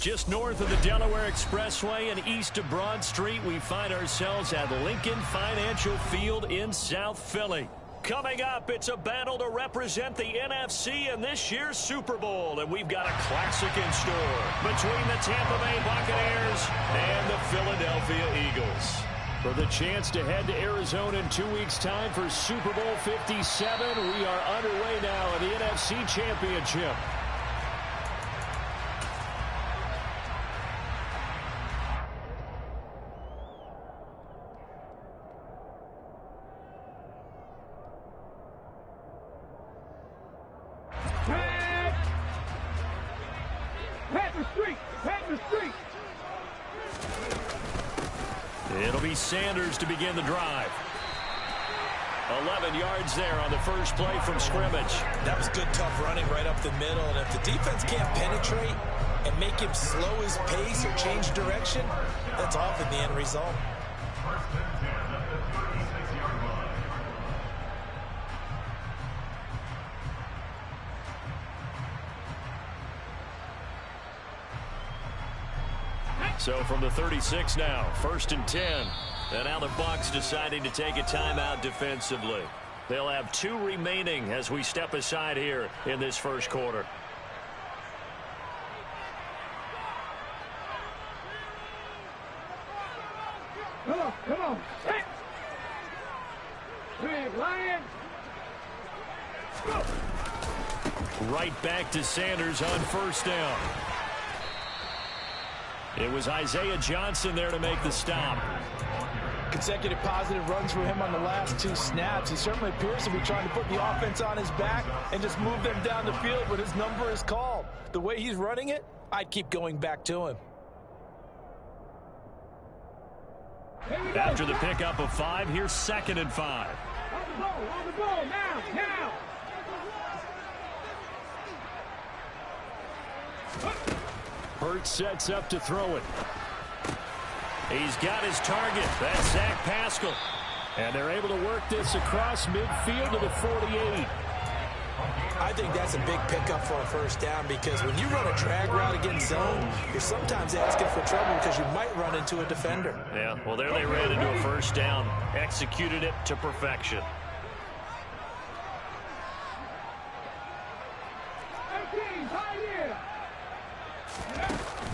Just north of the Delaware Expressway and east of Broad Street, we find ourselves at Lincoln Financial Field in South Philly. Coming up, it's a battle to represent the NFC in this year's Super Bowl, and we've got a classic in store between the Tampa Bay Buccaneers and the Philadelphia Eagles. For the chance to head to Arizona in 2 weeks' time for Super Bowl 57, we are underway now in the NFC Championship. It'll be Sanders to begin the drive. 11 yards there on the first play from scrimmage. That was good, tough running right up the middle. And if the defense can't penetrate and make him slow his pace or change direction, that's often the end result. So from the 36 now, 1st and 10. And now the Bucs deciding to take a timeout defensively. They'll have 2 remaining as we step aside here in this first quarter. Come on. Hey, Lion. Right back to Sanders on 1st down. It was Isaiah Johnson there to make the stop. Consecutive positive runs for him on the last 2 snaps. He certainly appears to be trying to put the offense on his back and just move them down the field when his number is called. The way he's running it, I'd keep going back to him. After the pickup of 5, here's 2nd and 5. On the ball, now. Hurts sets up to throw it. He's got his target. That's Zach Pascal. And they're able to work this across midfield to the 48. I think that's a big pickup for a 1st down because when you run a drag route against zone, you're sometimes asking for trouble because you might run into a defender. Yeah, well, there they ran into a 1st down. Executed it to perfection.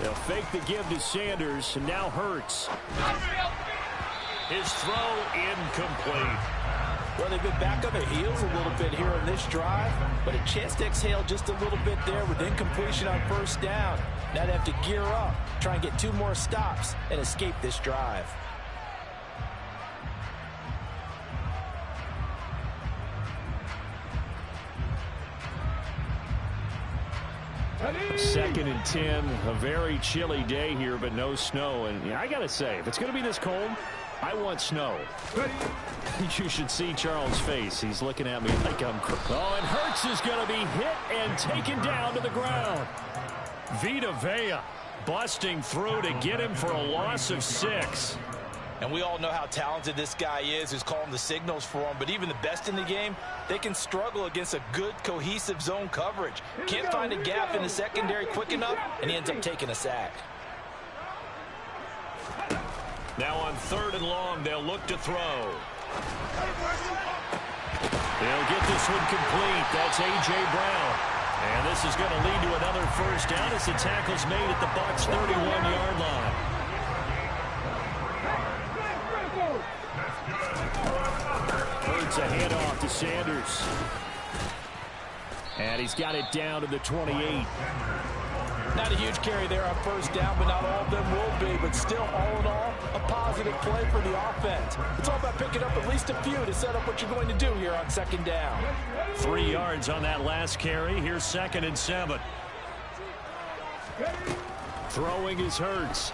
They'll fake the give to Sanders, and now Hurts. His throw incomplete. Well, they've been back on their heels a little bit here on this drive, but a chance to exhale just a little bit there with incompletion on 1st down. Now they have to gear up, try and get 2 more stops, and escape this drive. Second and 10, a very chilly day here, but no snow. And I got to say, if it's going to be this cold, I want snow. You should see Charles' face. He's looking at me like I'm crazy. Oh, and Hurts is going to be hit and taken down to the ground. Vita Vea busting through to get him for a loss of 6. And we all know how talented this guy is who's calling the signals for him. But even the best in the game, they can struggle against a good, cohesive zone coverage. Can't find a gap in the secondary quick enough, and he ends up taking a sack. Now on 3rd and long, they'll look to throw. They'll get this one complete. That's A.J. Brown. And this is going to lead to another 1st down as the tackle's made at the Bucs' 31-yard line. Hurts a handoff to Sanders. And he's got it down to the 28. Not a huge carry there on 1st down, but not all of them will be. But still, all in all, a positive play for the offense. It's all about picking up at least a few to set up what you're going to do here on 2nd down. 3 yards on that last carry. Here's 2nd and 7. Throwing is Hurts.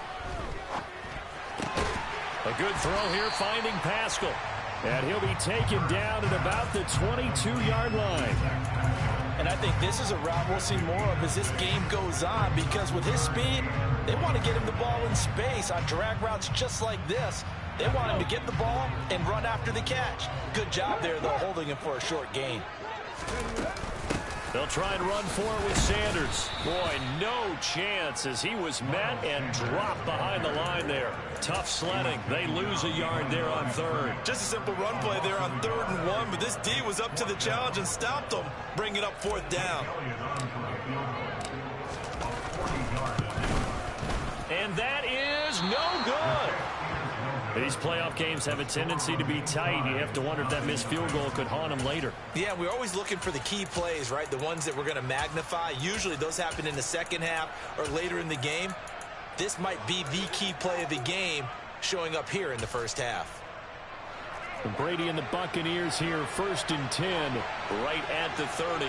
A good throw here, finding Pascal. And he'll be taken down at about the 22-yard line. And I think this is a route we'll see more of as this game goes on, because with his speed, they want to get him the ball in space on drag routes just like this. They want him to get the ball and run after the catch. Good job there, though, holding him for a short gain. They'll try and run for it with Sanders. Boy, no chance as he was met and dropped behind the line there. Tough sledding. They lose a yard there on third. Just a simple run play there on 3rd and 1, but this D was up to the challenge and stopped them, bringing up 4th down. And that is no good. These playoff games have a tendency to be tight. You have to wonder if that missed field goal could haunt them later. Yeah, we're always looking for the key plays, right? The ones that we're going to magnify. Usually those happen in the second half or later in the game. This might be the key play of the game showing up here in the first half. Brady and the Buccaneers here, 1st and 10, right at the 30.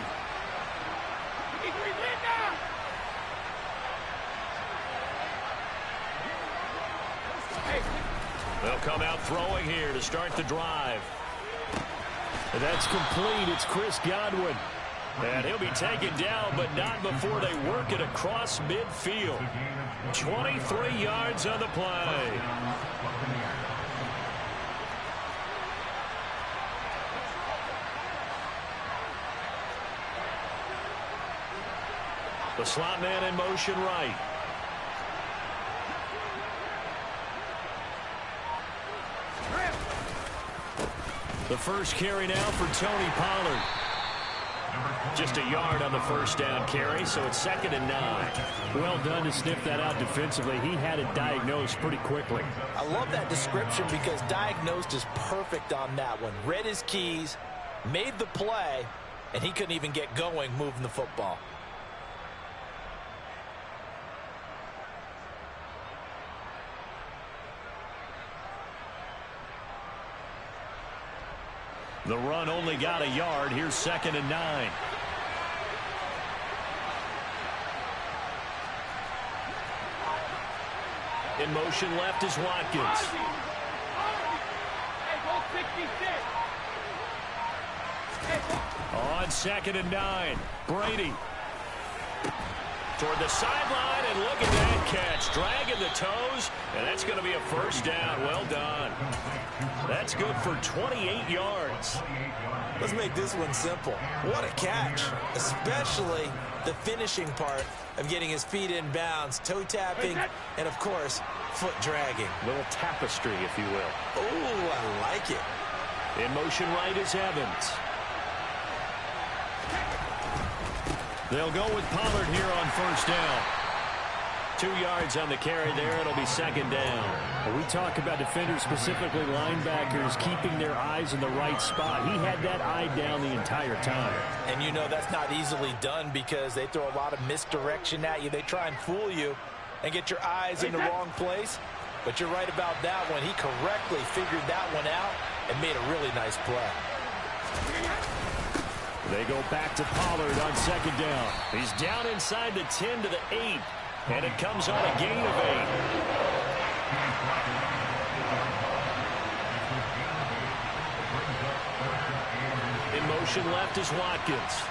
They'll come out throwing here to start the drive. That's complete. It's Chris Godwin. And he'll be taken down, but not before they work it across midfield. 23 yards on the play. The slot man in motion right. The first carry now for Tony Pollard. Just a yard on the first down carry, so it's 2nd and 9. Well done to sniff that out defensively. He had it diagnosed pretty quickly. I love that description because diagnosed is perfect on that one. Read his keys, made the play, and he couldn't even get going moving the football. The run only got a yard. Here's 2nd and 9. In motion left is Watkins. On 2nd and 9, Brady. Toward the sideline, and look at that catch. Dragging the toes, and that's going to be a first down. Well done. That's good for 28 yards. Let's make this one simple. What a catch, especially the finishing part of getting his feet in bounds, toe tapping, and, of course, foot dragging. Little tapestry, if you will. Oh, I like it. In motion right is Evans. They'll go with Pollard here on first down. 2 yards on the carry there. It'll be 2nd down. When we talk about defenders, specifically linebackers, keeping their eyes in the right spot. He had that eye down the entire time. And you know that's not easily done because they throw a lot of misdirection at you. They try and fool you and get your eyes in the wrong place. But you're right about that one. He correctly figured that one out and made a really nice play. They go back to Pollard on 2nd down. He's down inside the 10 to the 8. And it comes on a gain of 8. In motion left is Watkins.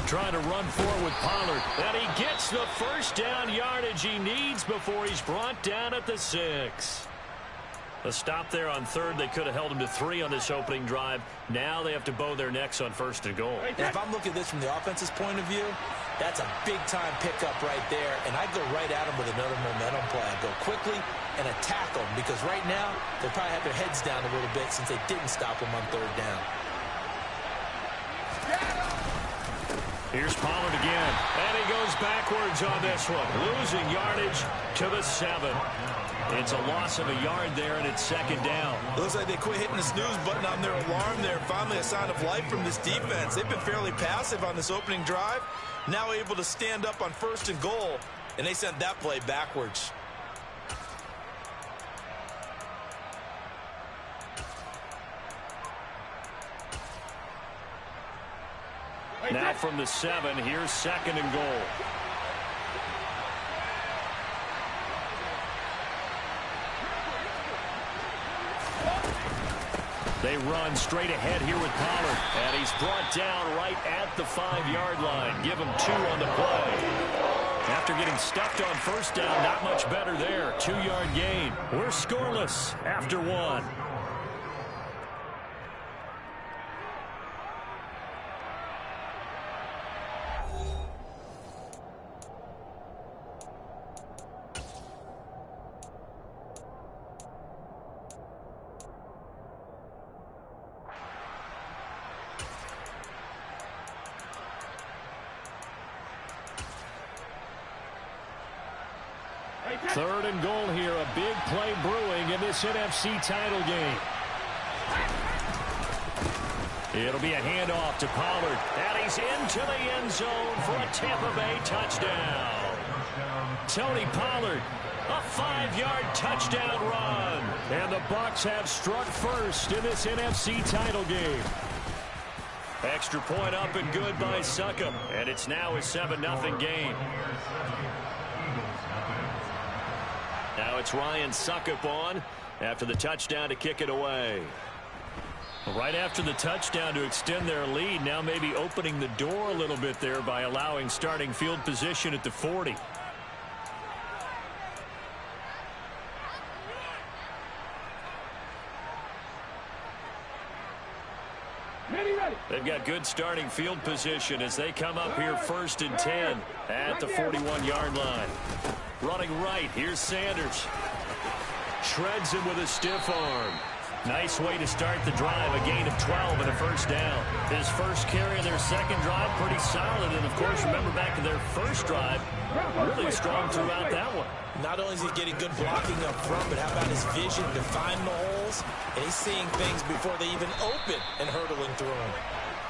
Trying to run forward with Pollard. And he gets the first down yardage he needs before he's brought down at the 6. A stop there on 3rd. They could have held him to 3 on this opening drive. Now they have to bow their necks on 1st and goal. And if I'm looking at this from the offense's point of view, that's a big-time pickup right there. And I go right at them with another momentum play. I go quickly and attack them because right now they probably have their heads down a little bit since they didn't stop them on 3rd down. Here's Pollard again. And he goes backwards on this one. Losing yardage to the 7. It's a loss of a yard there, and it's 2nd down. It looks like they quit hitting the snooze button on their alarm there. Finally a sign of life from this defense. They've been fairly passive on this opening drive. Now able to stand up on 1st and goal, and they sent that play backwards. Now from the 7, here's 2nd and goal. They run straight ahead here with Pollard. And he's brought down right at the 5-yard line. Give him 2 on the play. After getting stuffed on 1st down, not much better there. 2-yard gain. We're scoreless after 1. Third and goal here. A big play brewing in this NFC title game. It'll be a handoff to Pollard. And he's into the end zone for a Tampa Bay touchdown. Tony Pollard, a 5-yard touchdown run. And the Bucs have struck first in this NFC title game. Extra point up and good by Succop. And it's now a 7-0 game. Now it's Ryan Succop on after the touchdown to kick it away. Right after the touchdown to extend their lead, now maybe opening the door a little bit there by allowing starting field position at the 40. They've got good starting field position as they come up here 1st and 10 at the 41-yard line. Running right, here's Sanders. Shreds him with a stiff arm. Nice way to start the drive, a gain of 12 and a first down. His first carry of their second drive, pretty solid. And, of course, remember back to their first drive, really strong throughout that one. Not only is he getting good blocking up front, but how about his vision to find the holes? And he's seeing things before they even open and hurdling through them.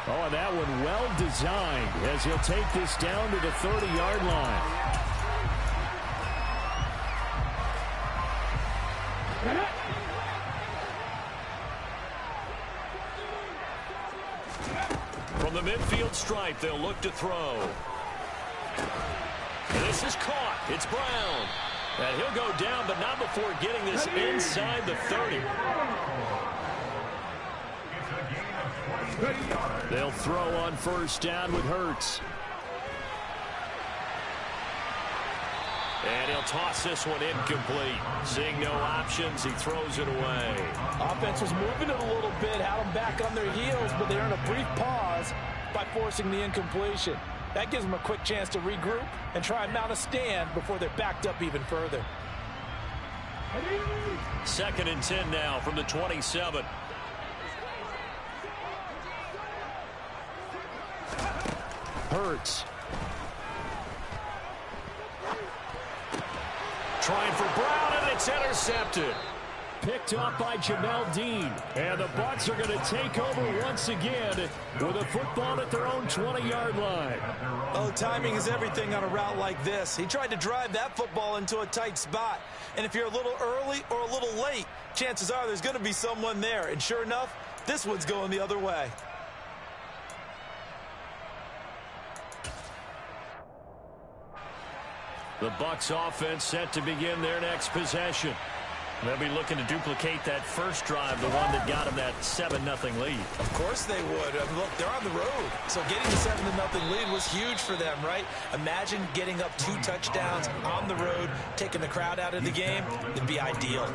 Oh, and that one well designed as he'll take this down to the 30-yard line. From the midfield stripe, they'll look to throw. This is caught. It's Brown. And he'll go down, but not before getting this inside the 30. They'll throw on first down with Hurts. And he'll toss this one incomplete. Seeing no options, he throws it away. Offense was moving it a little bit, had them back on their heels, but they're in a brief pause by forcing the incompletion. That gives them a quick chance to regroup and try and mount a stand before they're backed up even further. 2nd and 10 now from the 27. Hurts. Trying for Brown, and it's intercepted. Picked up by Jamel Dean. And the Bucs are going to take over once again with a football at their own 20-yard line. Oh, timing is everything on a route like this. He tried to drive that football into a tight spot. And if you're a little early or a little late, chances are there's going to be someone there. And sure enough, this one's going the other way. The Bucs offense set to begin their next possession. They'll be looking to duplicate that first drive, the one that got them that 7-0 lead. Of course they would. I mean, look, they're on the road. So getting the 7-0 lead was huge for them, right? Imagine getting up 2 touchdowns on the road, taking the crowd out of the game. It'd be ideal.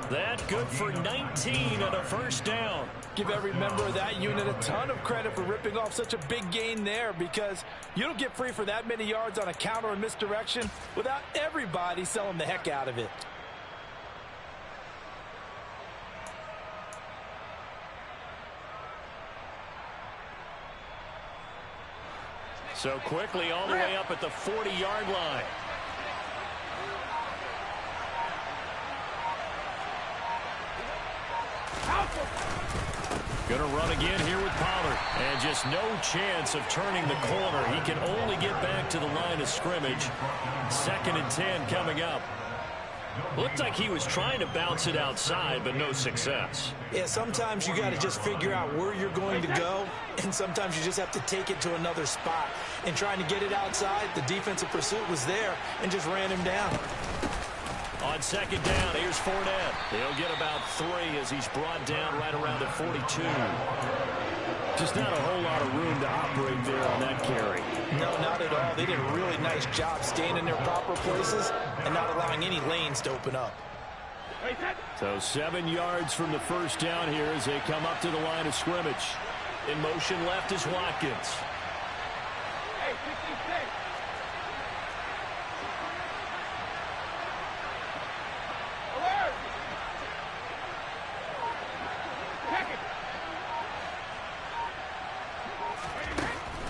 That good for 19 and a first down. Give every member of that unit a ton of credit for ripping off such a big gain there, because you don't get free for that many yards on a counter or misdirection without everybody selling the heck out of it. So quickly all the way up at the 40-yard line. Going to run again here with Pollard. And just no chance of turning the corner. He can only get back to the line of scrimmage. 2nd and 10 coming up. Looked like he was trying to bounce it outside, but no success. Yeah, sometimes you got to just figure out where you're going to go, and sometimes you just have to take it to another spot. And trying to get it outside, the defensive pursuit was there and just ran him down. On 2nd down, here's Fournette. He'll get about 3 as he's brought down right around the 42. Just not a whole lot of room to operate there on that carry. No, not at all. They did a really nice job staying in their proper places and not allowing any lanes to open up. So 7 yards from the first down here as they come up to the line of scrimmage. In motion left is Watkins.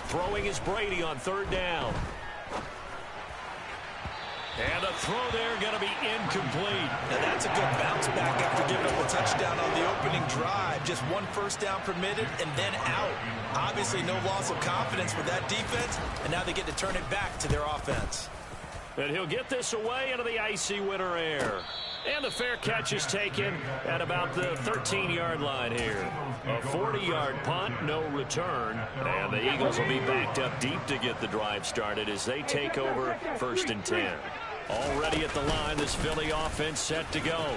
Throwing is Brady on 3rd down. And a Throw there going to be incomplete. Now that's a good bounce back after giving up a touchdown on the opening drive. Just one first down permitted and then out. Obviously no loss of confidence with that defense, and now they get to turn it back to their offense. And he'll get this away into the icy winter air. And the fair catch is taken at about the 13-yard line here. A 40-yard punt, no return. And the Eagles will be backed up deep to get the drive started as they take over 1st and 10. Already at the line, this Philly offense set to go.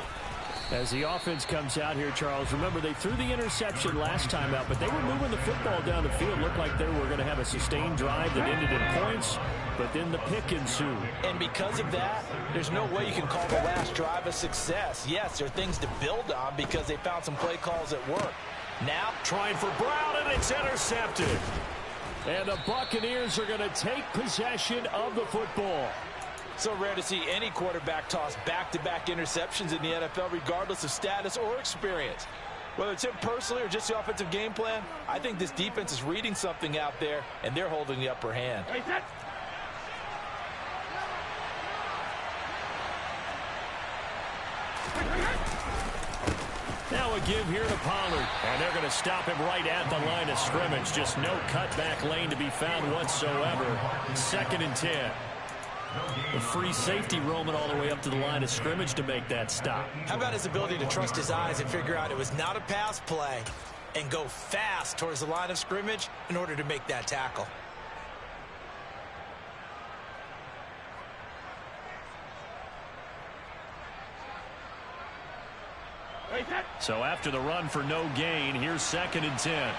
As the offense comes out here, Charles, remember they threw the interception last time out, but they were moving the football down the field. Looked like they were going to have a sustained drive that ended in points, but then the pick ensued. And because of that, there's no way you can call the last drive a success. Yes, there are things to build on because they found some play calls at work. Now, trying for Brown, and it's intercepted. And the Buccaneers are going to take possession of the football. So rare to see any quarterback toss back-to-back interceptions in the NFL, regardless of status or experience. Whether it's him personally or just the offensive game plan, I think this defense is reading something out there, and they're holding the upper hand. Now a give here to Pollard, and they're going to stop him right at the line of scrimmage. Just no cutback lane to be found whatsoever. 2nd and 10. The free safety roaming all the way up to the line of scrimmage to make that stop. How about his ability to trust his eyes and figure out it was not a pass play and go fast towards the line of scrimmage in order to make that tackle? So after the run for no gain, here's 2nd and 10.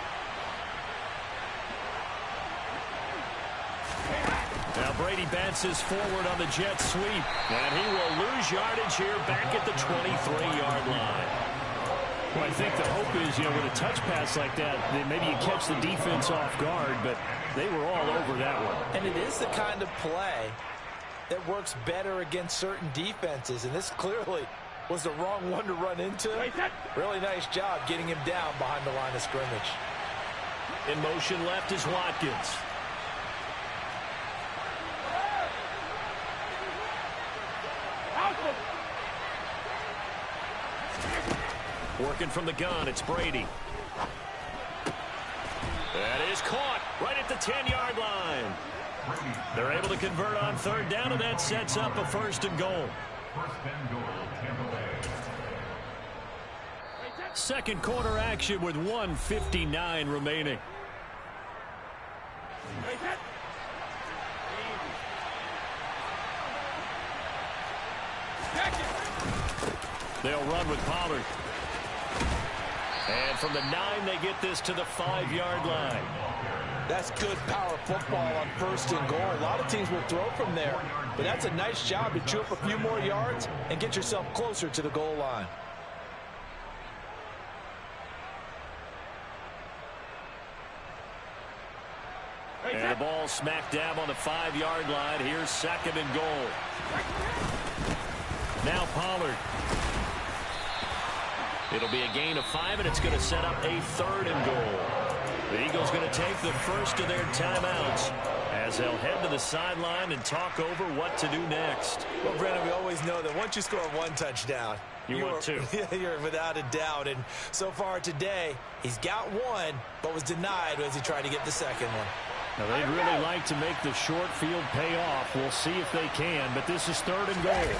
Now Brady bounces forward on the jet sweep, and he will lose yardage here back at the 23-yard line. Well, I think the hope is, with a touch pass like that, then maybe you catch the defense off guard, but they were all over that one. And it is the kind of play that works better against certain defenses, and this clearly was the wrong one to run into. Really nice job getting him down behind the line of scrimmage. In motion left is Watkins. Working from the gun, it's Brady. That is caught right at the 10-yard line. They're able to convert on 3rd down, and that sets up a 1st and goal. 2nd quarter action with 1:59 remaining. They'll run with Pollard. And from the 9, they get this to the 5-yard line. That's good power football on 1st and goal. A lot of teams will throw from there, but that's a nice job to chew up a few more yards and get yourself closer to the goal line. And the ball smack dab on the 5-yard line. Here's 2nd and goal. Now Pollard. It'll be a gain of 5, and it's going to set up a 3rd and goal. The Eagles going to take the first of their timeouts as they'll head to the sideline and talk over what to do next. Well, Brandon, we always know that once you score 1 touchdown, you want 2. You're without a doubt. And so far today, he's got 1, but was denied as he tried to get the 2nd one. Now, they'd really like to make the short field pay off. We'll see if they can, but this is 3rd and goal.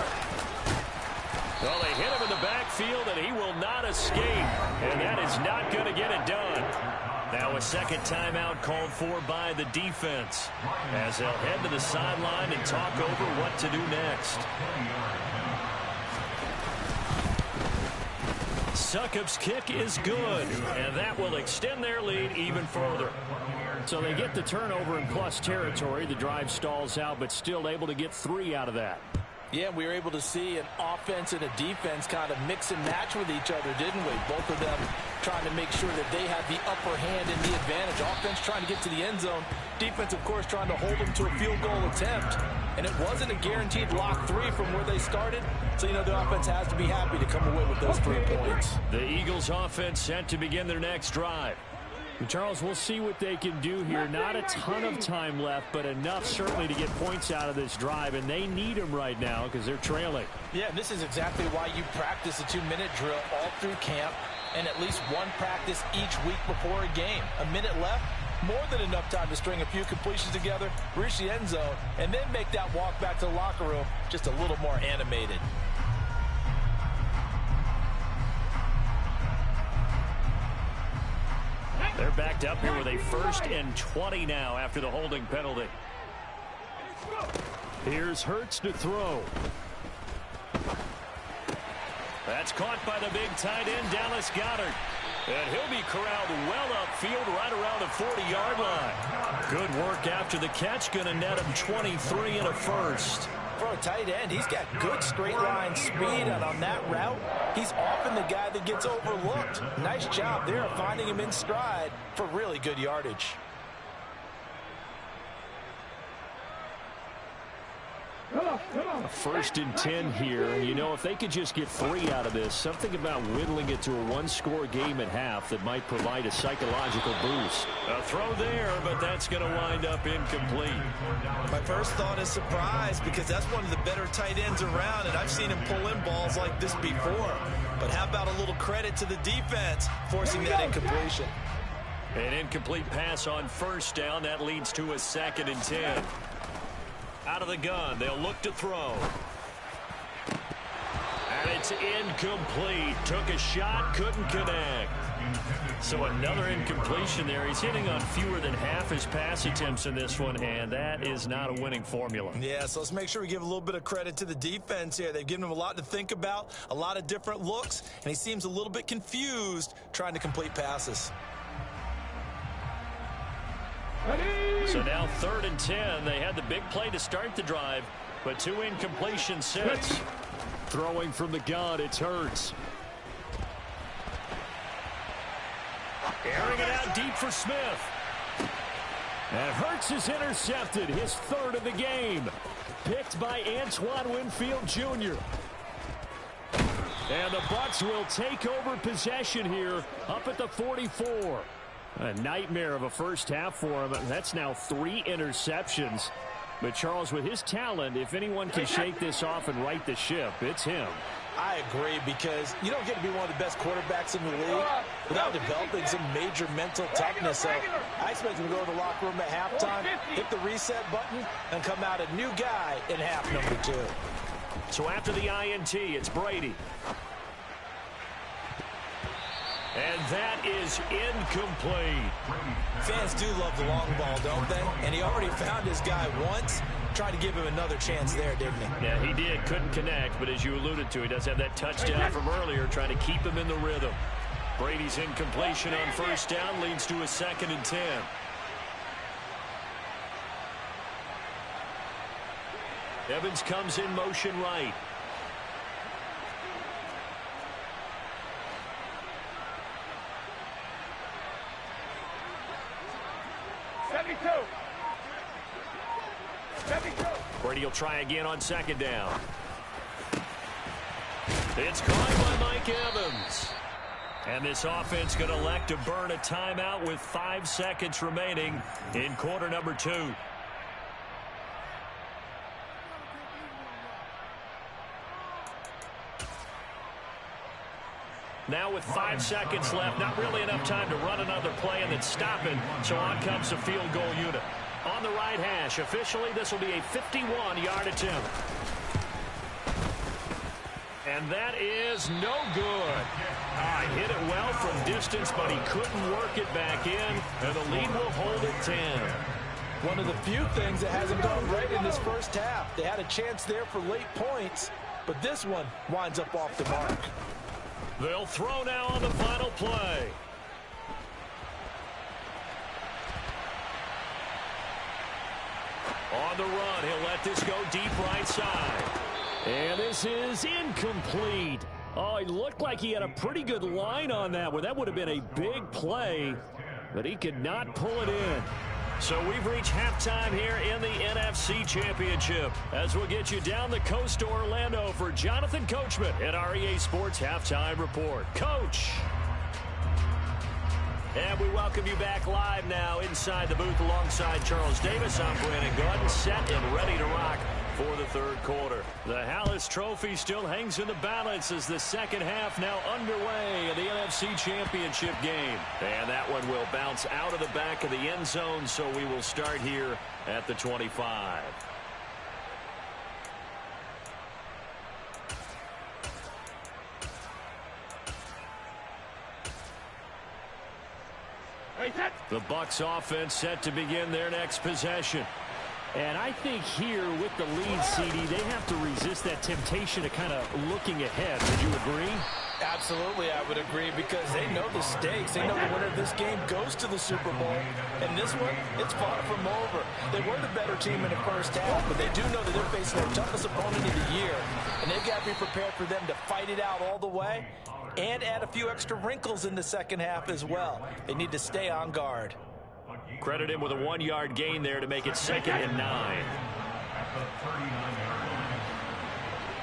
Well, they hit him in the backfield, and he will not escape. And that is not going to get it done. Now a 2nd timeout called for by the defense as they'll head to the sideline and talk over what to do next. Succop's kick is good, and that will extend their lead even further. So they get the turnover in plus territory. The drive stalls out, but still able to get 3 out of that. Yeah, we were able to see an offense and a defense kind of mix and match with each other, didn't we? Both of them trying to make sure that they have the upper hand and the advantage. Offense trying to get to the end zone. Defense, of course, trying to hold them to a field goal attempt. And it wasn't a guaranteed lock 3 from where they started. So, the offense has to be happy to come away with those 3 points. The Eagles offense set to begin their next drive. Charles, we'll see what they can do here. Not a ton of time left, but enough certainly to get points out of this drive, and they need them right now because they're trailing. Yeah, this is exactly why you practice a 2-minute drill all through camp and at least one practice each week before a game. A minute left, more than enough time to string a few completions together, reach the end zone, and then make that walk back to the locker room just a little more animated. They're backed up here with a 1st and 20 now after the holding penalty. Here's Hurts to throw. That's caught by the big tight end, Dallas Goedert. And he'll be corralled well upfield right around the 40-yard line. Good work after the catch. Going to net him 23 and a first. For a tight end, he's got good straight line speed, and on that route, he's often the guy that gets overlooked. Nice job there of finding him in stride for really good yardage. A 1st and 10 here. You know, if they could just get 3 out of this, something about whittling it to a 1-score game at half that might provide a psychological boost. A throw there, but that's going to wind up incomplete. My first thought is surprise, because that's one of the better tight ends around, and I've seen him pull in balls like this before. But how about a little credit to the defense forcing that incompletion? An incomplete pass on 1st down. That leads to a 2nd and 10. Out of the gun, they'll look to throw. And it's incomplete. Took a shot, couldn't connect. So another incompletion there. He's hitting on fewer than half his pass attempts in this one, and that is not a winning formula. Yeah, so let's make sure we give a little bit of credit to the defense here. They've given him a lot to think about, a lot of different looks, and he seems a little bit confused trying to complete passes. So now 3rd and 10. They had the big play to start the drive, but 2 incompletions since. Throwing from the gun, it's Hurts. Airing it out deep for Smith. And Hurts is intercepted, his 3rd of the game. Picked by Antoine Winfield Jr. And the Bucs will take over possession here up at the 44. A nightmare of a first half for him. That's now 3 interceptions. But Charles, with his talent, if anyone can shake this off and right the ship, it's him. I agree, because you don't get to be one of the best quarterbacks in the league without developing some major mental toughness. So I expect him to go to the locker room at halftime, hit the reset button, and come out a new guy in half number 2. So after the INT, it's Brady. And that is incomplete. Fans do love the long ball, don't they? And he already found his guy once. Tried to give him another chance there, didn't he? Yeah, he did. Couldn't connect, but as you alluded to, he does have that touchdown from earlier, trying to keep him in the rhythm. Brady's incompletion on 1st down leads to a 2nd and 10. Evans comes in motion right. Brady will try again on 2nd down. It's caught by Mike Evans. And this offense going to elect to burn a timeout with 5 seconds remaining in quarter number 2. Now with 5 seconds left, not really enough time to run another play and then stop it. So on comes the field goal unit. On the right hash, officially this will be a 51-yard attempt. And that is no good. Hit it well from distance, but he couldn't work it back in. And the lead will hold at 10. One of the few things that hasn't gone right in this first half. They had a chance there for late points, but this one winds up off the mark. They'll throw now on the final play. On the run, he'll let this go deep right side. And this is incomplete. Oh, it looked like he had a pretty good line on that one. That would have been a big play, but he could not pull it in. So we've reached halftime here in the NFC Championship. As we'll get you down the coast to Orlando for Jonathan Coachman at our EA Sports Halftime Report. Coach. And we welcome you back live now inside the booth alongside Charles Davis. I'm Brandon Gaudin, set and ready to rock for the third quarter. The Hallis Trophy still hangs in the balance as the second half now underway in the NFC Championship game. And that one will bounce out of the back of the end zone, so we will start here at the 25. The Bucs offense set to begin their next possession. And I think here with the lead, CD, they have to resist that temptation of kind of looking ahead. Would you agree? Absolutely, I would agree, because they know the stakes. They know the winner of this game goes to the Super Bowl. And this one, it's far from over. They were the better team in the first half, but they do know that they're facing their toughest opponent of the year. And they've got to be prepared for them to fight it out all the way and add a few extra wrinkles in the second half as well. They need to stay on guard. Credit him with a 1-yard gain there to make it 2nd and 9.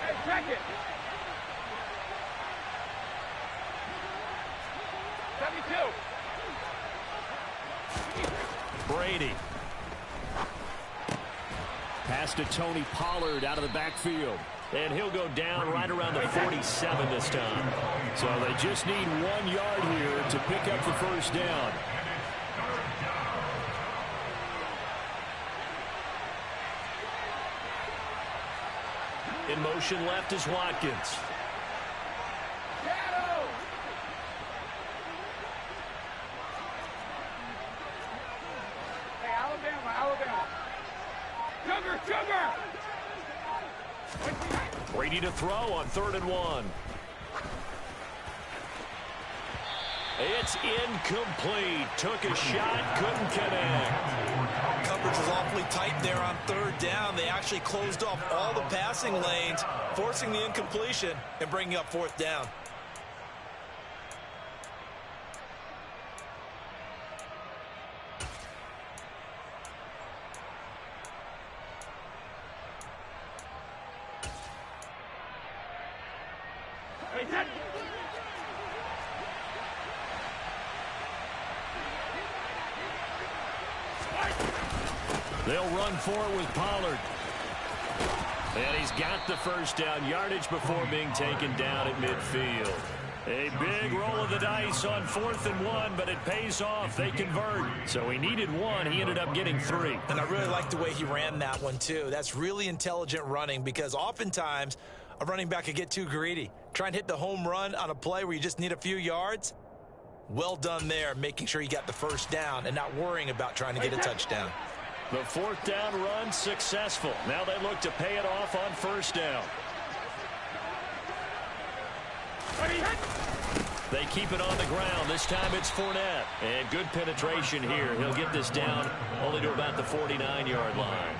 Hey, check it. 72. Brady. Pass to Tony Pollard out of the backfield. And he'll go down right around the 47 this time. So they just need 1 yard here to pick up the first down. In motion left is Watkins. Hey, Alabama. Sugar. Brady to throw on 3rd and 1. It's incomplete. Took a shot, couldn't connect. Coverage was awfully tight there on 3rd down. They actually closed off all the passing lanes, forcing the incompletion and bringing up 4th down. They'll run for it with Pollard. And he's got the first down, yardage before being taken down at midfield. A big roll of the dice on 4th and 1, but it pays off. They convert. So he needed 1. He ended up getting 3. And I really like the way he ran that one, too. That's really intelligent running, because oftentimes a running back could get too greedy. Try and hit the home run on a play where you just need a few yards. Well done there, making sure you got the first down and not worrying about trying to get a touchdown. The 4th down run successful. Now they look to pay it off on 1st down. They keep it on the ground. This time it's Fournette. And good penetration here. He'll get this down only to about the 49-yard line.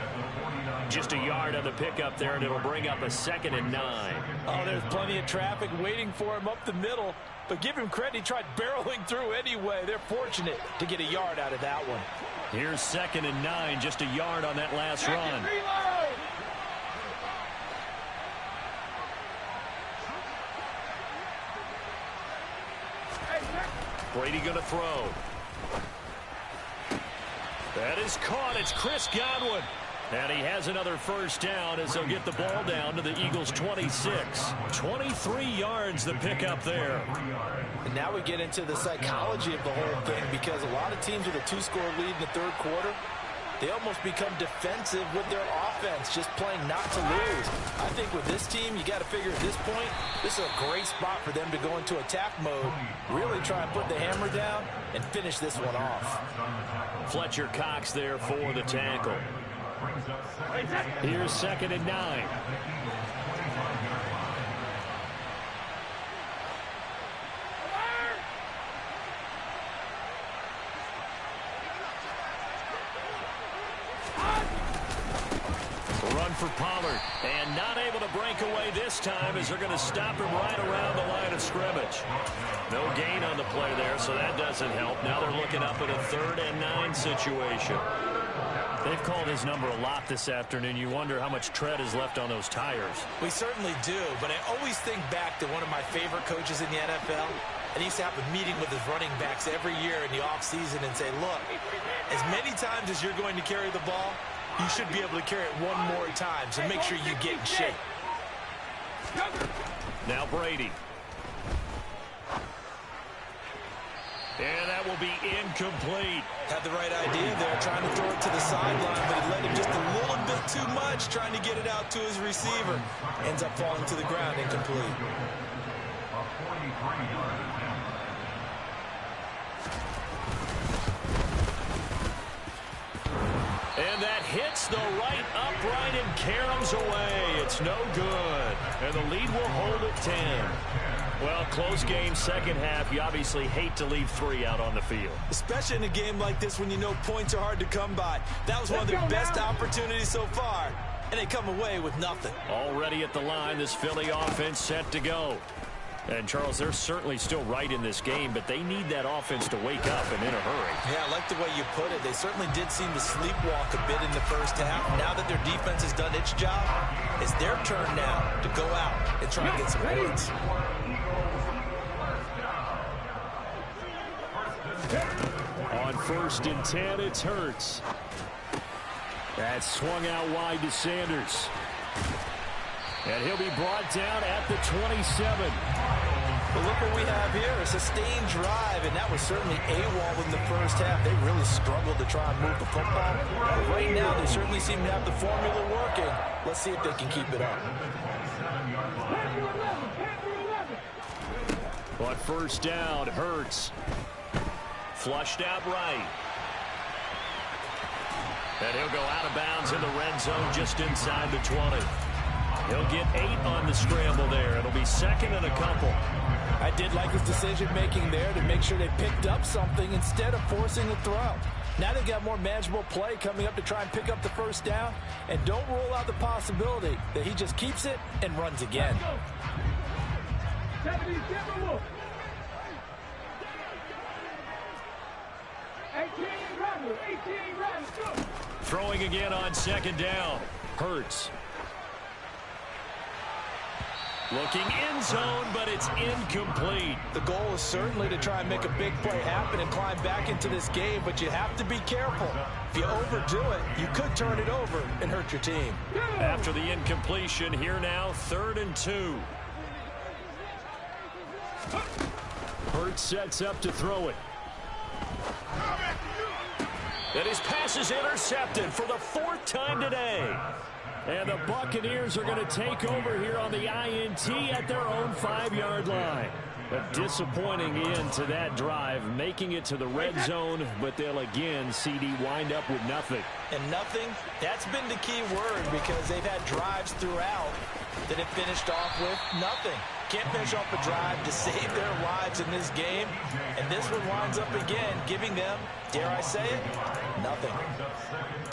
Just a yard on the pickup there, and it'll bring up a 2nd and 9. Oh, there's plenty of traffic waiting for him up the middle. But give him credit, he tried barreling through anyway. They're fortunate to get a yard out of that one. Here's 2nd and 9, just a yard on that last run. Brady going to throw. That is caught. It's Chris Godwin. And he has another first down as they'll get the ball down to the Eagles' 26. 23 yards the pickup there. And now we get into the psychology of the whole thing, because a lot of teams with a 2-score lead in the 3rd quarter, they almost become defensive with their offense, just playing not to lose. I think with this team, you got to figure at this point, this is a great spot for them to go into attack mode, really try and put the hammer down and finish this one off. Fletcher Cox there for the tackle. Here's 2nd and 9. Run for Pollard, and not able to break away this time as they're going to stop him right around the line of scrimmage. No gain on the play there, so that doesn't help. Now they're looking up at a 3rd and 9 situation. They've called his number a lot this afternoon. You wonder how much tread is left on those tires. We certainly do, but I always think back to one of my favorite coaches in the NFL, And he used to have a meeting with his running backs every year in the offseason and say, look, as many times as you're going to carry the ball, you should be able to carry it one more time, so make sure you get in shape. Now Brady. And that will be incomplete. Had the right idea there, trying to throw it to the sideline, but he let him just a little bit too much, trying to get it out to his receiver. Ends up falling to the ground, incomplete. And that hits the right upright and caroms away. It's no good. And the lead will hold at 10. Well, close game, second half. You obviously hate to leave 3 out on the field. Especially in a game like this when you know points are hard to come by. That was one of their best opportunities so far, and they come away with nothing. Already at the line, this Philly offense set to go. And, Charles, they're certainly still right in this game, but they need that offense to wake up and in a hurry. Yeah, I like the way you put it. They certainly did seem to sleepwalk a bit in the first half. Now that their defense has done its job, it's their turn now to go out and try and get some points. On 1st and 10, it's Hurts. That's swung out wide to Sanders. And he'll be brought down at the 27. But look what we have here, a sustained drive, and that was certainly AWOL in the first half. They really struggled to try and move the football. But right now, they certainly seem to have the formula working. Let's see if they can keep it up. On 1st down, Hurts. Flushed out right. And he'll go out of bounds in the red zone just inside the 20. He'll get 8 on the scramble there. It'll be 2nd and a couple. I did like his decision-making there to make sure they picked up something instead of forcing the throw. Now they've got more manageable play coming up to try and pick up the 1st down. And don't rule out the possibility that he just keeps it and runs again. Throwing again on 2nd down. Hurts. Looking end zone, but it's incomplete. The goal is certainly to try and make a big play happen and climb back into this game, but you have to be careful. If you overdo it, you could turn it over and hurt your team. After the incompletion, here now, 3rd and 2. Hurts sets up to throw it. And his pass is intercepted for the 4th time today. And the Buccaneers are going to take over here on the INT at their own 5-yard line. A disappointing end to that drive, making it to the red zone, but they'll again, CD, wind up with nothing. And nothing, that's been the key word, because they've had drives throughout that have finished off with nothing. Can't finish off a drive to save their lives in this game. And this one winds up again, giving them, dare I say it, nothing.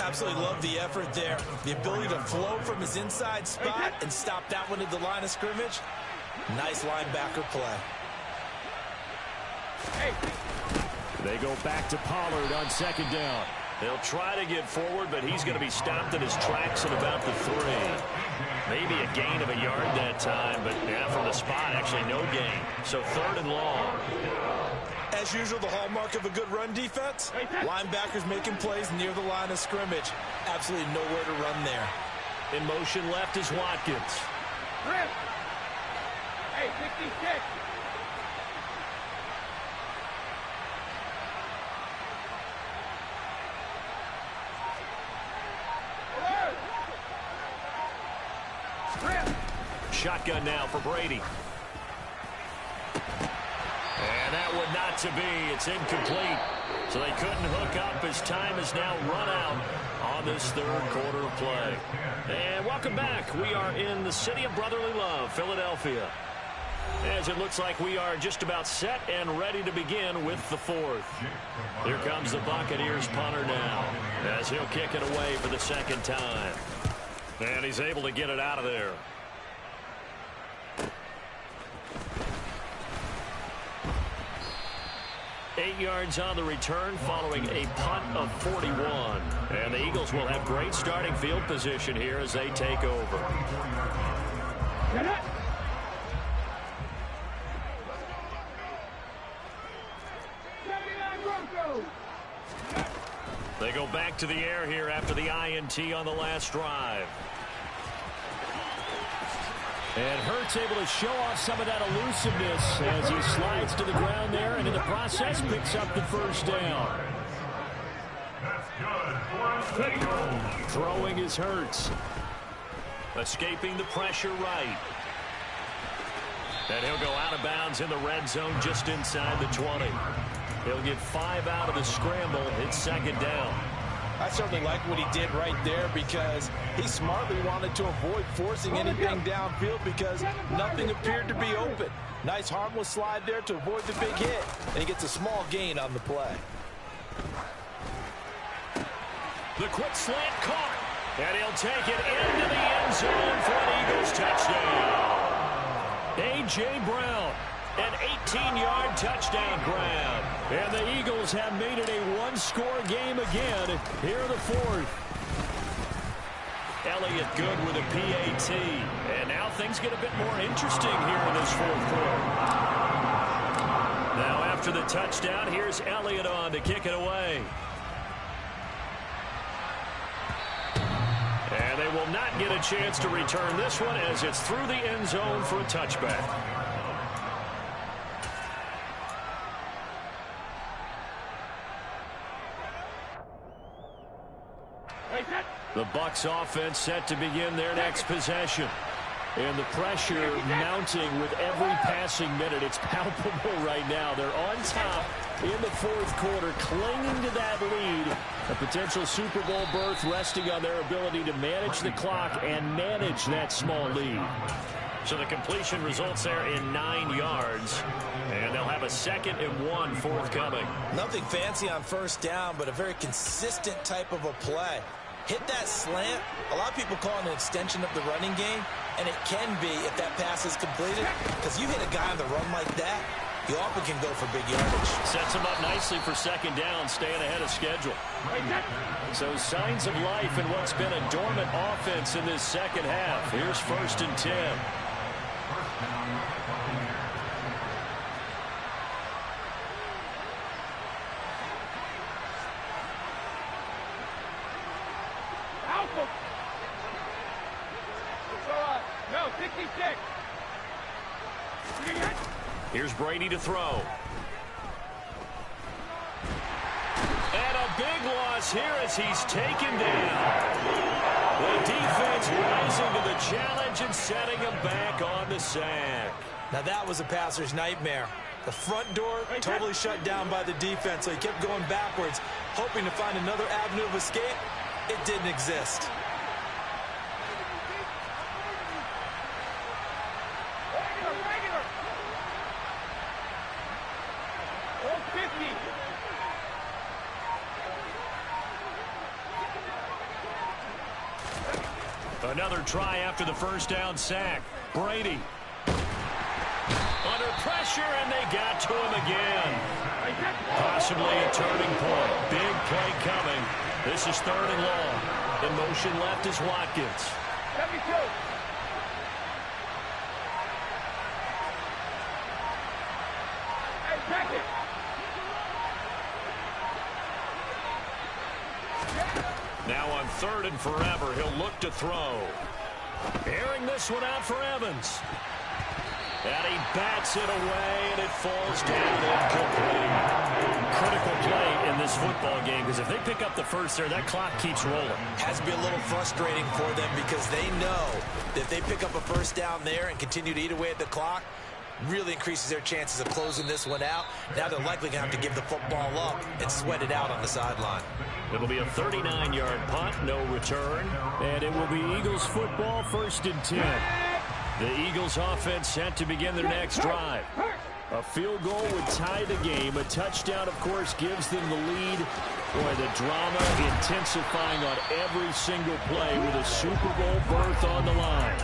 Absolutely love the effort there. The ability to flow from his inside spot and stop that one at the line of scrimmage. Nice linebacker play. They go back to Pollard on 2nd down. They'll try to get forward, but he's going to be stopped in his tracks at about the 3. Maybe a gain of a yard that time, but yeah, from the spot, actually no gain. So 3rd and long. As usual, the hallmark of a good run defense, linebackers making plays near the line of scrimmage. Absolutely nowhere to run there. In motion left is Watkins. Hey, 66. Shotgun now for Brady. And that one not to be. It's incomplete. So they couldn't hook up as time is now run out on this 3rd quarter of play. And welcome back. We are in the city of brotherly love, Philadelphia. As it looks like we are just about set and ready to begin with the 4th. Here comes the Buccaneers punter now, as he'll kick it away for the 2nd time. And he's able to get it out of there. Eight yards on the return following a punt of 41. And the Eagles will have great starting field position here as they take over. They go back to the air here after the INT on the last drive. And Hurts able to show off some of that elusiveness as he slides to the ground there, and in the process picks up the first down. Throwing is Hurts. Escaping the pressure right. And he'll go out of bounds in the red zone just inside the 20. He'll get 5 out of the scramble. It's second down. I certainly like what he did right there because he smartly wanted to avoid forcing anything downfield because nothing appeared to be open. Nice harmless slide there to avoid the big hit, and he gets a small gain on the play. The quick slant caught, and he'll take it into the end zone for an Eagles touchdown. A.J. Brown, an 18-yard touchdown grab. And the Eagles have made it a one-score game again here in the fourth. Elliott good with a PAT. And now things get a bit more interesting here in this fourth quarter. Now after the touchdown, here's Elliott on to kick it away. And they will not get a chance to return this one as it's through the end zone for a touchback. The Bucs offense set to begin their next possession. And the pressure mounting with every passing minute. It's palpable right now. They're on top in the fourth quarter, clinging to that lead. A potential Super Bowl berth resting on their ability to manage the clock and manage that small lead. So the completion results there in 9 yards. And they'll have a 2nd and 1 forthcoming. Nothing fancy on first down, but a very consistent type of a play. Hit that slant. A lot of people call it an extension of the running game, and it can be if that pass is completed, because you hit a guy on the run like that, you often can go for big yardage. Sets him up nicely for second down, staying ahead of schedule. So signs of life in what's been a dormant offense in this second half. Here's 1st and 10. No, 66. Here's Brady to throw. And a big loss here as he's taken down. The defense rising to the challenge and setting him back on the sack. Now that was a passer's nightmare. The front door totally shut down by the defense, so he kept going backwards, hoping to find another avenue of escape. It didn't exist. Another try after the first down sack. Brady under pressure, and they got to him again. Possibly a turning point. Big play coming. This is 3rd and long. In motion left is Watkins. 72. Hey, check it. Now on 3rd and forever, he'll look to throw. Airing this one out for Evans. And he bats it away, and it falls down incomplete. Critical play in this football game, because if they pick up the first there, that clock keeps rolling. Has to be a little frustrating for them because they know that if they pick up a first down there and continue to eat away at the clock, really increases their chances of closing this one out. Now they're likely going to have to give the football up and sweat it out on the sideline. It'll be a 39-yard punt, no return. And it will be Eagles football, 1st and 10. The Eagles offense set to begin their next drive. A field goal would tie the game. A touchdown, of course, gives them the lead. Boy, the drama intensifying on every single play with a Super Bowl berth on the line.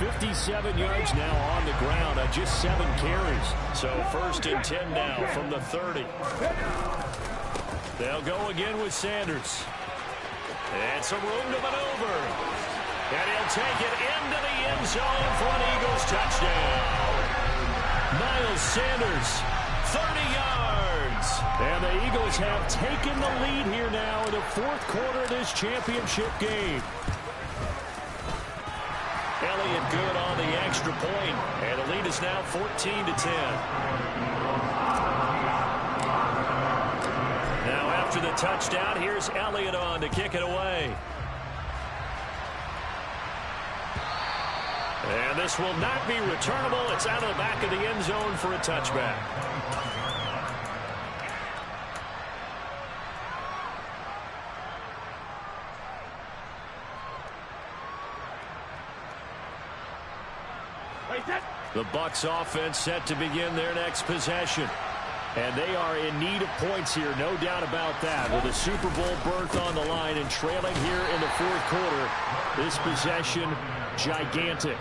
57 yards now on the ground on just 7 carries. So 1st and 10 now from the 30. They'll go again with Sanders. And some room to maneuver. And he'll take it into the end zone for an Eagles touchdown. Miles Sanders, 30 yards. And the Eagles have taken the lead here now in the fourth quarter of this championship game. Elliott good on the extra point, and the lead is now 14-10. Now after the touchdown, here's Elliott on to kick it away. And this will not be returnable. It's out of the back of the end zone for a touchback. The Bucs offense set to begin their next possession. And they are in need of points here, no doubt about that. With a Super Bowl berth on the line and trailing here in the fourth quarter, this possession gigantic.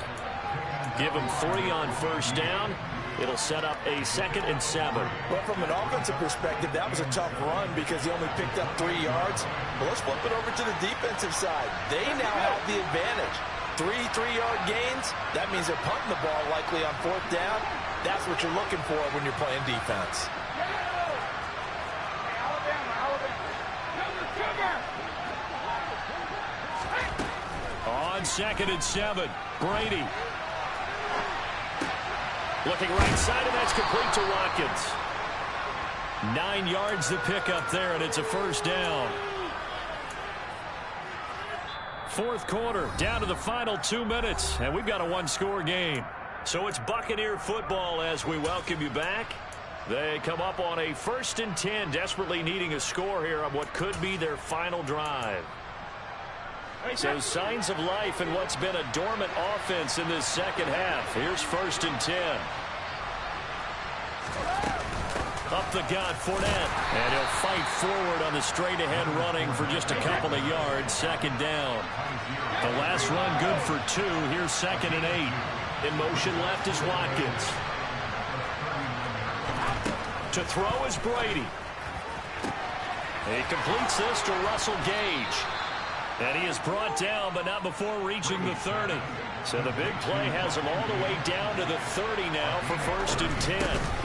Give them 3 on first down. It'll set up a 2nd and 7. Well, from an offensive perspective, that was a tough run because he only picked up 3 yards. But let's flip it over to the defensive side. They now have the advantage. 3 3-yard gains. That means they're punting the ball likely on 4th down. That's what you're looking for when you're playing defense. On 2nd and 7, Brady. Looking right side, and that's complete to Watkins. 9 yards to pick up there, and it's a first down. Fourth quarter, down to the final 2 minutes, and we've got a 1-score game. So it's Buccaneer football as we welcome you back. They come up on a 1st and 10, desperately needing a score here on what could be their final drive. So signs of life in what's been a dormant offense in this second half. Here's 1st and 10. Up the gut, Fournette. And he'll fight forward on the straight-ahead running for just a couple of yards. 2nd down. The last run good for 2. Here's 2nd and 8. In motion left is Watkins. To throw is Brady. He completes this to Russell Gage. And he is brought down, but not before reaching the 30. So the big play has him all the way down to the 30 now for 1st and 10.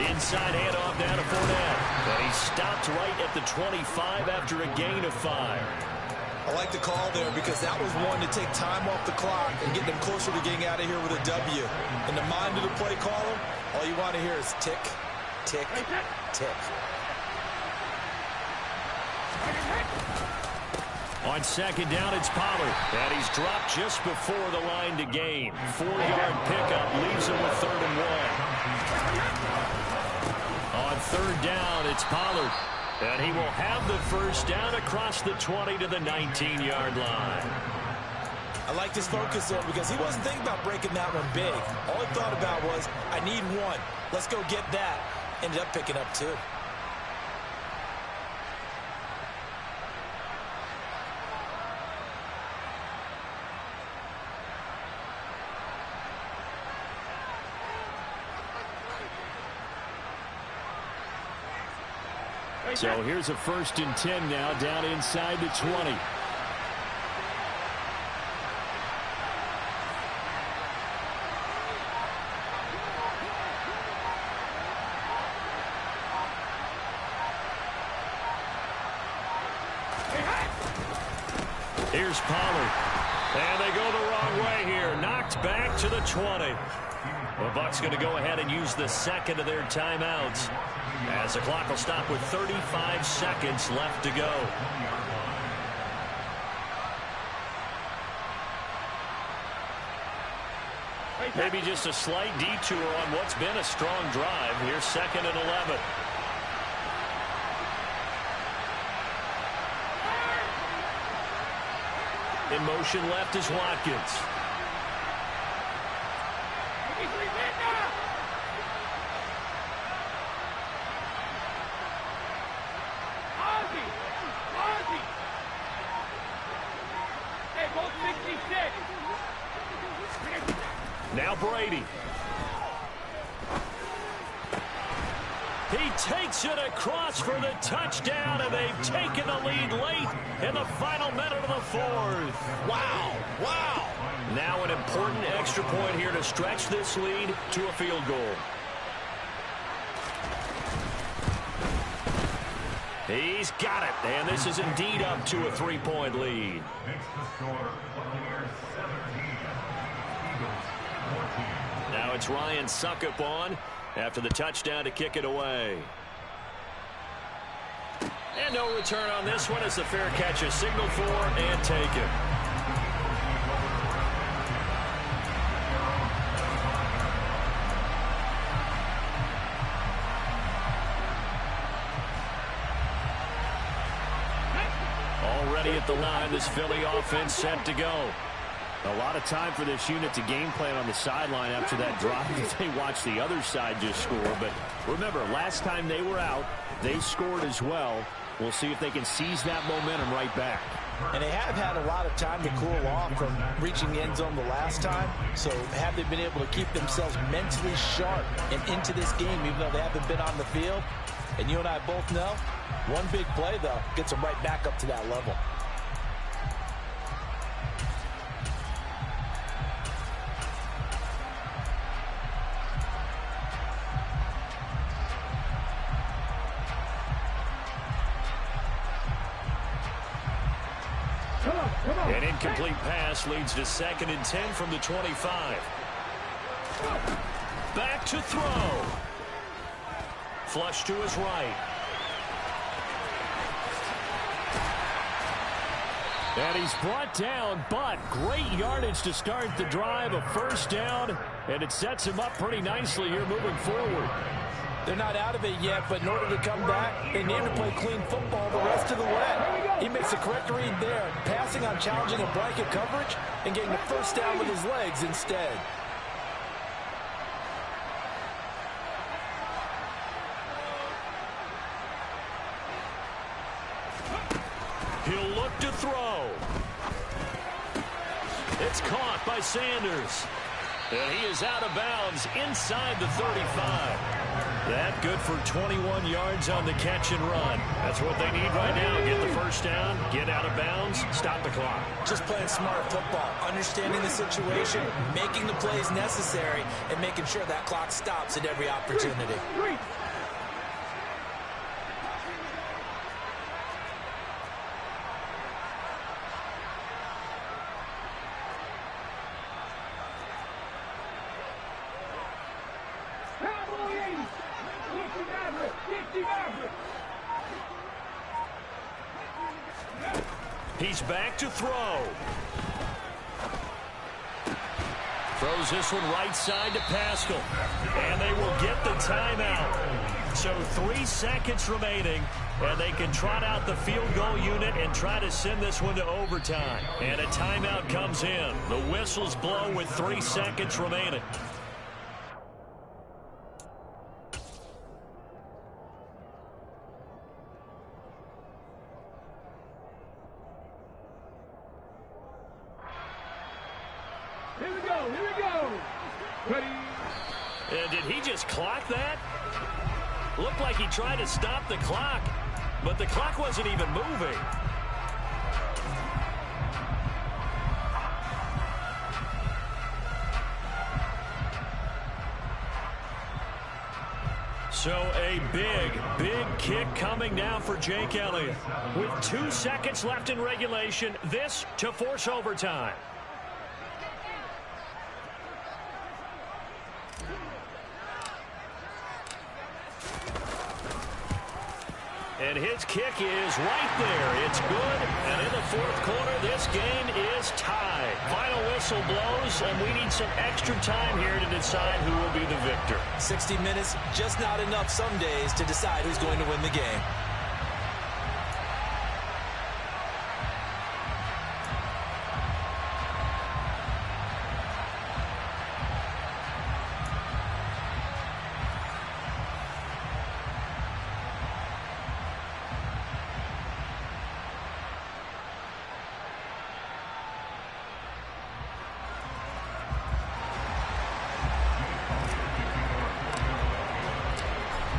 Inside handoff now to Fournette. And he stopped right at the 25 after a gain of 5. I like the call there because that was one to take time off the clock and get them closer to getting out of here with a W. In the mind of the play caller, all you want to hear is tick, tick, tick. On 2nd down, it's Pollard. And he's dropped just before the line to gain. 4-yard pickup leaves him with 3rd and 1. On 3rd down, it's Pollard. And he will have the first down across the 20 to the 19-yard line. I like his focus there because he wasn't thinking about breaking that one big. All he thought about was, I need 1. Let's go get that. Ended up picking up 2. So here's a 1st and 10 now down inside the 20. Here's Pollard. And they go the wrong way here. Knocked back to the 20. The Bucs going to go ahead and use the 2nd of their timeouts, as the clock will stop with 35 seconds left to go. Maybe just a slight detour on what's been a strong drive. Here's 2nd and 11. In motion left is Watkins. Now Brady. He takes it across for the touchdown, and they've taken the lead late in the final minute of the 4th. Wow, wow. Now an important extra point here to stretch this lead to a field goal. He's got it, and this is indeed up to a 3-point lead. Now it's Ryan Suckup on after the touchdown to kick it away. And no return on this one as the fair catch is signaled for and taken. Already at the line, this Philly offense set to go. A lot of time for this unit to game plan on the sideline after that drive that they watched the other side just score. But remember, last time they were out, they scored as well. We'll see if they can seize that momentum right back. And they have had a lot of time to cool off from reaching the end zone the last time. So have they been able to keep themselves mentally sharp and into this game, even though they haven't been on the field? And you and I both know, one big play, though, gets them right back up to that level. An incomplete pass leads to 2nd and 10 from the 25. Back to throw. Flush to his right. And he's brought down, but great yardage to start the drive, a first down, and it sets him up pretty nicely here moving forward. They're not out of it yet, but in order to come back, they need to play clean football the rest of the way. He makes the correct read there, passing on challenging a blanket coverage and getting the first down with his legs instead. He'll look to throw. It's caught by Sanders. And he is out of bounds inside the 35. That good for 21 yards on the catch and run. That's what they need right now. Get the first down, get out of bounds, stop the clock. Just playing smart football, understanding the situation, making the plays necessary, and making sure that clock stops at every opportunity. He's back to throw. Throws this one right side to Pascal. And they will get the timeout. So 3 seconds remaining, and they can trot out the field goal unit and try to send this one to overtime. And a timeout comes in. The whistles blow with 3 seconds remaining. And did he just clock that? Looked like he tried to stop the clock, but the clock wasn't even moving. So a big kick coming now for Jake Elliott. With 2 seconds left in regulation, this to force overtime. And his kick is right there. It's good. And in the 4th quarter, this game is tied. Final whistle blows, and we need some extra time here to decide who will be the victor. 60 minutes, just not enough some days to decide who's going to win the game.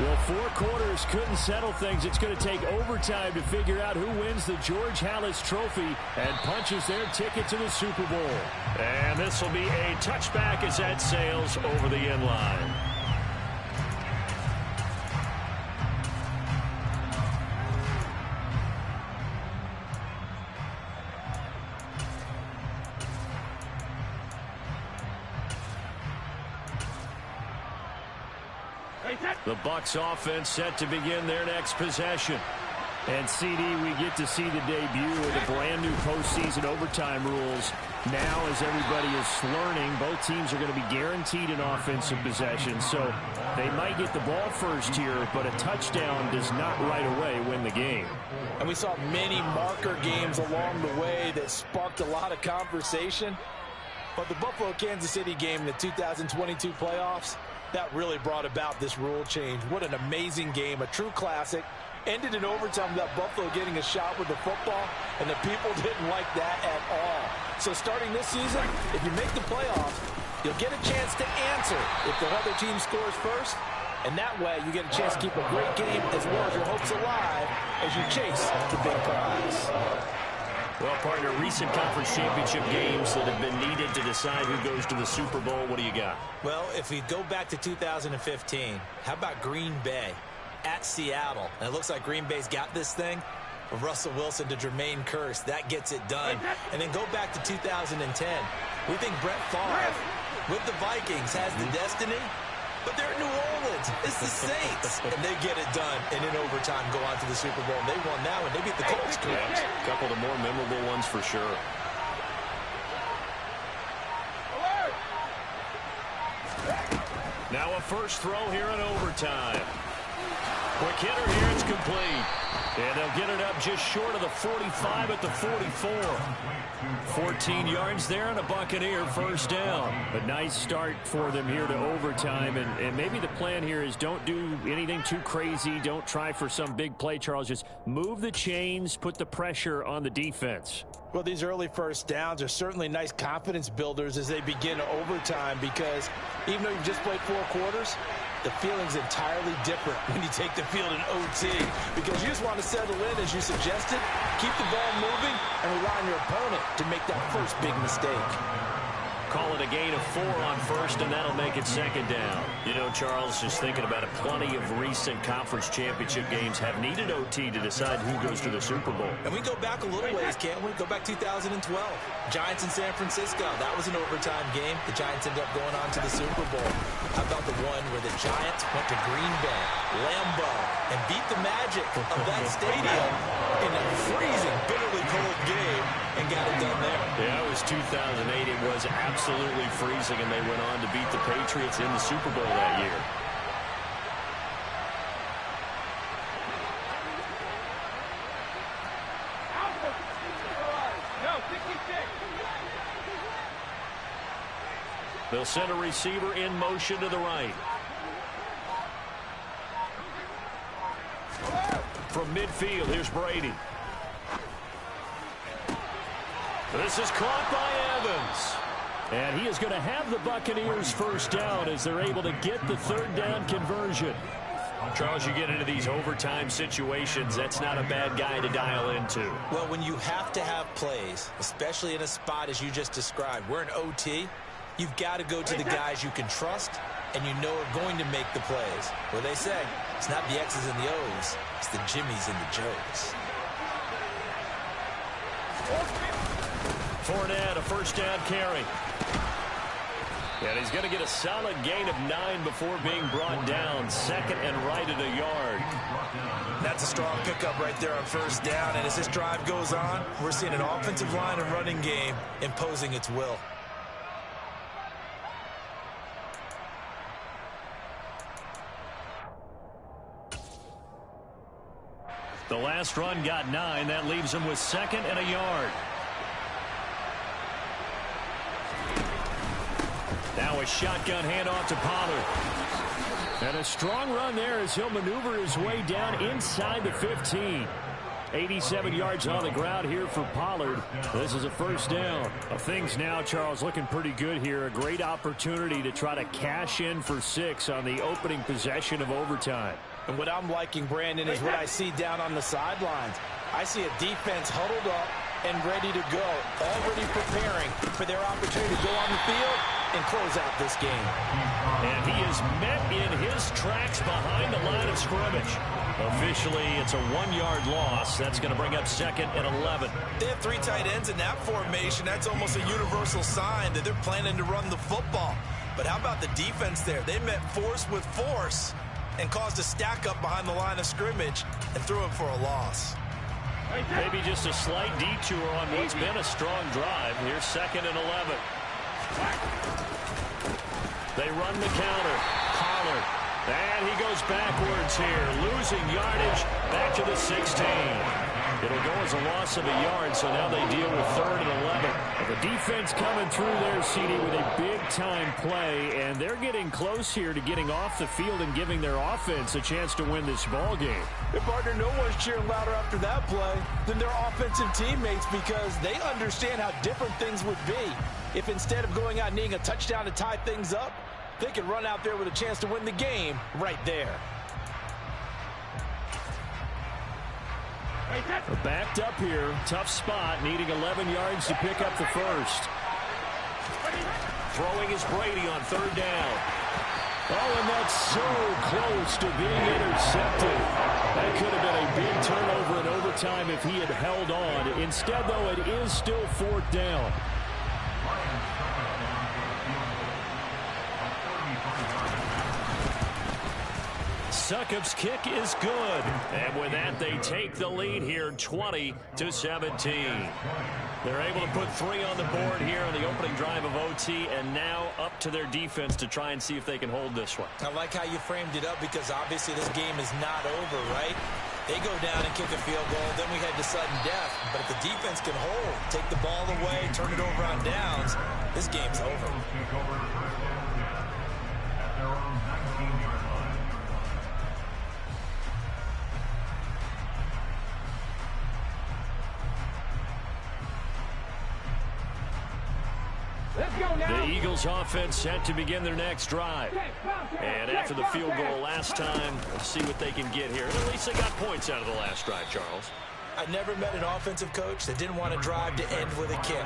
Well, 4 quarters couldn't settle things. It's going to take overtime to figure out who wins the George Halas Trophy and punches their ticket to the Super Bowl. And this will be a touchback as that sails over the end line. The Bucs offense set to begin their next possession. And CD, we get to see the debut of the brand new postseason overtime rules. Now, as everybody is learning, both teams are going to be guaranteed an offensive possession. So they might get the ball first here, but a touchdown does not right away win the game. And we saw many marker games along the way that sparked a lot of conversation. But the Buffalo-Kansas City game in the 2022 playoffs, that really brought about this rule change. What an amazing game, a true classic. Ended in overtime without Buffalo getting a shot with the football, and the people didn't like that at all. So starting this season, if you make the playoffs, you'll get a chance to answer if the other team scores first, and that way you get a chance to keep a great game as well as your hopes alive as you chase the big prize. Well, partner, recent conference championship games that have been needed to decide who goes to the Super Bowl. What do you got? Well, if we go back to 2015, how about Green Bay at Seattle? And it looks like Green Bay's got this thing. Russell Wilson to Jermaine Kearse, that gets it done. And then go back to 2010. We think Brett Favre with the Vikings has the destiny, but they're in New Orleans. It's the Saints. And they get it done. And in overtime, go on to the Super Bowl. And they won that one. They beat the Colts. Yeah, a couple of the more memorable ones for sure. Now a first throw here in overtime. Quick hitter here, it's complete. And they'll get it up just short of the 45 at the 44. 14 yards there and a Buccaneer first down. A nice start for them here to overtime. And maybe the plan here is don't do anything too crazy. Don't try for some big play, Charles. Just move the chains, put the pressure on the defense. Well, these early first downs are certainly nice confidence builders as they begin overtime, because even though you've just played 4 quarters, the feeling's entirely different when you take the field in OT, because you just want to settle in, as you suggested, keep the ball moving, and rely on your opponent to make that first big mistake. Call it a gain of 4 on first, and that'll make it second down. You know, Charles, just thinking about it, plenty of recent conference championship games have needed OT to decide who goes to the Super Bowl. And we go back a little ways, can't we? Go back 2012. Giants in San Francisco. That was an overtime game. The Giants ended up going on to the Super Bowl. How about the one where the Giants went to Green Bay, Lambeau, and beat the magic of that stadium in a freezing, bitterly cold game and got it done there? Yeah, it was 2008. It was absolutely freezing, and they went on to beat the Patriots in the Super Bowl that year. They'll send a receiver in motion to the right. From midfield, here's Brady. This is caught by Evans. And he is going to have the Buccaneers first down as they're able to get the third down conversion. Charles, you get into these overtime situations, that's not a bad guy to dial into. Well, when you have to have plays, especially in a spot as you just described, we're in OT, you've got to go to the guys you can trust and you know are going to make the plays. Well, they say it's not the X's and the O's, it's the Jimmies and the Joes. Fournette, a first down carry. And he's going to get a solid gain of 9 before being brought down. Second and right at a yard. That's a strong pickup right there on first down. And as this drive goes on, we're seeing an offensive line and running game imposing its will. The last run got 9. That leaves him with second and a yard. Now a shotgun handoff to Pollard. And a strong run there as he'll maneuver his way down inside the 15. 87 yards on the ground here for Pollard. This is a first down. Things now, Charles, looking pretty good here. A great opportunity to try to cash in for 6 on the opening possession of overtime. And what I'm liking, Brandon, is what I see down on the sidelines. I see a defense huddled up and ready to go, already preparing for their opportunity to go on the field and close out this game. And he is met in his tracks behind the line of scrimmage. Officially, it's a 1-yard loss. That's going to bring up second and 11. They have 3 tight ends in that formation. That's almost a universal sign that they're planning to run the football. But how about the defense there? They met force with force. and caused a stack up behind the line of scrimmage and threw him for a loss. Maybe just a slight detour on what's been a strong drive. Here's 2nd and 11. They run the counter. Pollard. And he goes backwards here, losing yardage back to the 16. It'll go as a loss of a yard, so now they deal with 3rd and 11. The defense coming through there, CD, with a big-time play, and they're getting close here to getting off the field and giving their offense a chance to win this ball game. Your partner, no one's cheering louder after that play than their offensive teammates because they understand how different things would be if instead of going out and needing a touchdown to tie things up, they could run out there with a chance to win the game right there. We're backed up here. Tough spot, needing 11 yards to pick up the first. Throwing is Brady on 3rd down. Oh, and that's so close to being intercepted. That could have been a big turnover in overtime if he had held on. Instead, though, it is still 4th down. Succop's kick is good. And with that, they take the lead here, 20-17. They're able to put 3 on the board here on the opening drive of OT, and now up to their defense to try and see if they can hold this one. I like how you framed it up because obviously this game is not over, right? They go down and kick a field goal, then we head to sudden death. But if the defense can hold, take the ball away, turn it over on downs, this game's over. The Eagles offense set to begin their next drive. And after the field goal last time, let's see what they can get here. And at least they got points out of the last drive, Charles. I never met an offensive coach that didn't want to drive to end with a kick.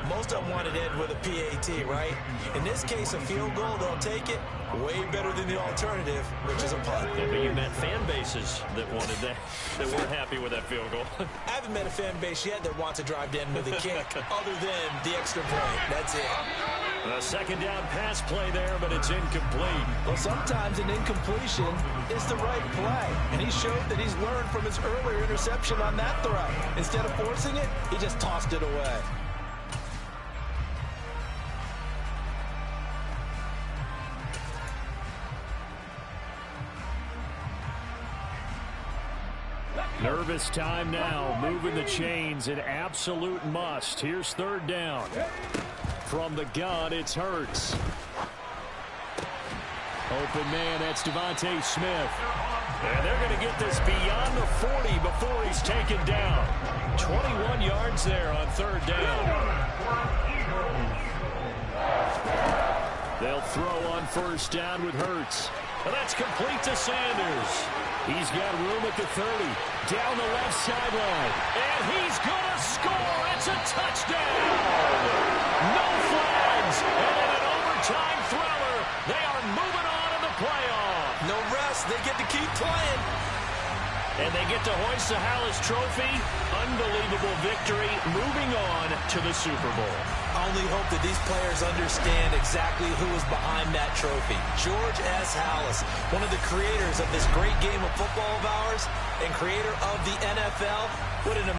Most of them wanted to end with a PAT, right? In this case, a field goal, they'll take it. Way better than the alternative, which is a punt. Yeah, but you met fan bases that wanted that weren't happy with that field goal. I haven't met a fan base yet that wants to drive to end with a kick, other than the extra point. That's it. A 2nd down pass play there, but it's incomplete. Well, sometimes an incompletion is the right play. And he showed that he's learned from his earlier interception on that throw. Instead of forcing it, he just tossed it away. Nervous time now, moving the chains, an absolute must. Here's 3rd down. From the gun, it's Hurts. Open man, that's Devontae Smith. And they're going to get this beyond the 40 before he's taken down. 21 yards there on 3rd down. They'll throw on 1st down with Hurts. And that's complete to Sanders. He's got room at the 30, down the left sideline. And he's going to score. It's a touchdown. No flags. And an overtime thriller. They are moving on in the playoff. No rest. They get to keep playing. And they get to hoist the Hallis Trophy. Unbelievable victory. Moving on to the Super Bowl. I only hope that these players understand exactly who is behind that trophy. George S. Hallis, one of the creators of this great game of football of ours and creator of the NFL. What an